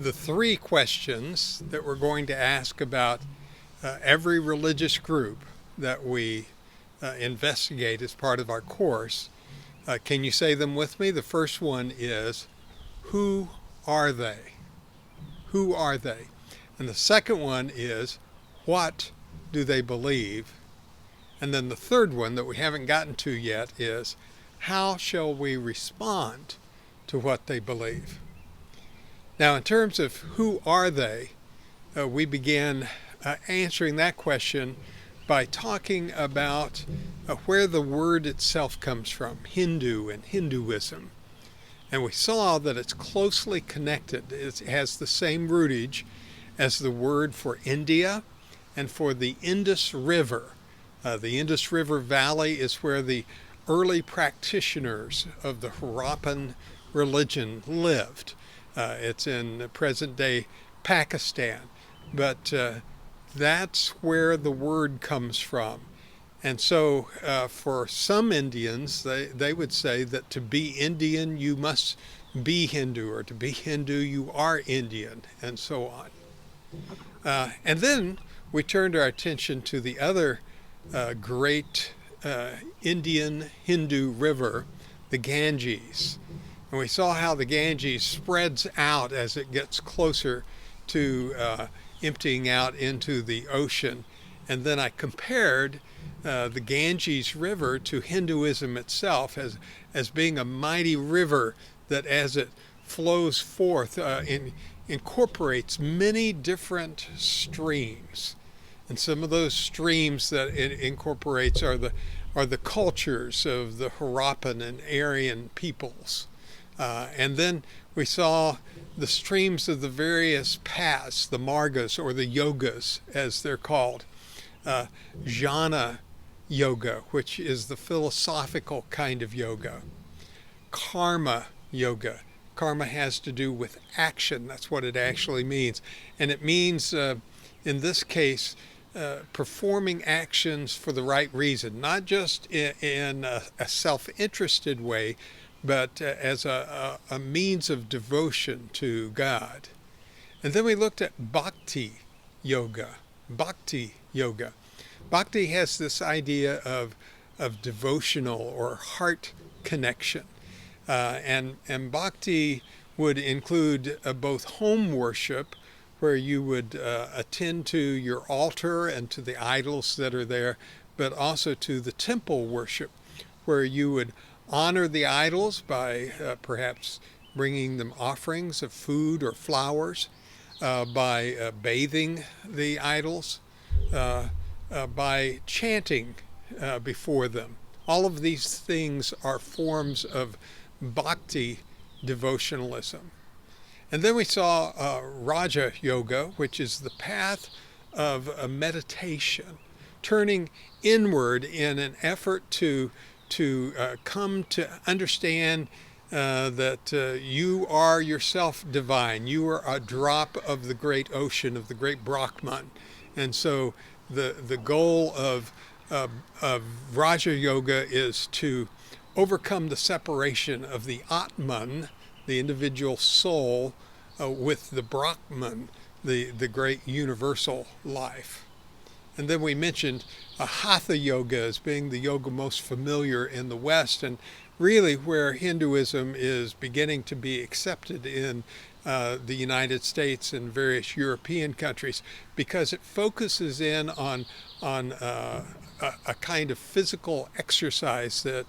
the three questions that we're going to ask about every religious group that we investigate as part of our course. Can you say them with me? The first one is, who are they? Who are they? And the second one is, what do they believe? And then the third one that we haven't gotten to yet is, how shall we respond to what they believe? Now, in terms of who are they, we began answering that question by talking about where the word itself comes from, Hindu and Hinduism. And we saw that it's closely connected. It has the same rootage as the word for India and for the Indus River. The Indus River Valley is where the early practitioners of the Harappan religion lived. It's in present-day Pakistan, but that's where the word comes from. And so for some Indians, they would say that to be Indian, you must be Hindu, or to be Hindu, you are Indian, and so on. And then we turned our attention to the other great Indian Hindu river, the Ganges. And we saw how the Ganges spreads out as it gets closer to emptying out into the ocean. And then I compared the Ganges River to Hinduism itself as being a mighty river that, as it flows forth, incorporates many different streams. And some of those streams that it incorporates are the cultures of the Harappan and Aryan peoples. And then we saw the streams of the various paths, the margas or the yogas as they're called. Jnana yoga, which is the philosophical kind of yoga. Karma yoga. Karma has to do with action. That's what it actually means. And it means, in this case, performing actions for the right reason, not just in a self-interested way, but as a means of devotion to God. And then we looked at bhakti yoga. Bhakti yoga. Bhakti has this idea of devotional or heart connection. And bhakti would include both home worship, where you would attend to your altar and to the idols that are there, but also to the temple worship, where you would honor the idols by perhaps bringing them offerings of food or flowers, by bathing the idols, by chanting before them. All of these things are forms of bhakti devotionalism. And then we saw Raja Yoga, which is the path of a meditation, turning inward in an effort to come to understand that you are yourself divine. You are a drop of the great ocean, of the great Brahman. And so the goal of Raja Yoga is to overcome the separation of the Atman, the individual soul, with the Brahman, the great universal life. And then we mentioned Hatha Yoga as being the yoga most familiar in the West, and really where Hinduism is beginning to be accepted in the United States and various European countries, because it focuses in on a kind of physical exercise that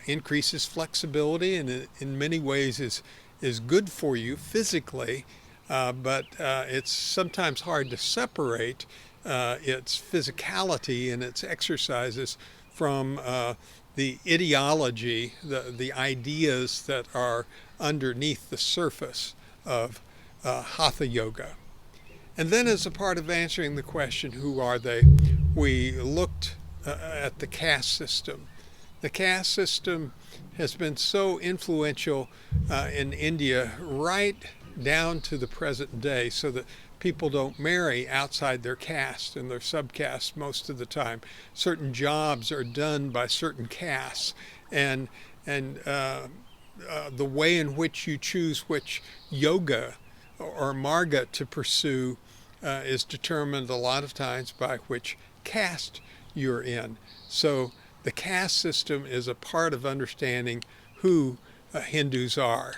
increases flexibility and in many ways is good for you physically, but it's sometimes hard to separate its physicality and its exercises from the ideology, the ideas that are underneath the surface of Hatha Yoga. And then, as a part of answering the question, who are they, we looked at the caste system. The caste system has been so influential in India right down to the present day, so that people don't marry outside their caste and their subcaste most of the time. Certain jobs are done by certain castes, and the way in which you choose which yoga or marga to pursue is determined a lot of times by which caste you're in. So the caste system is a part of understanding who Hindus are.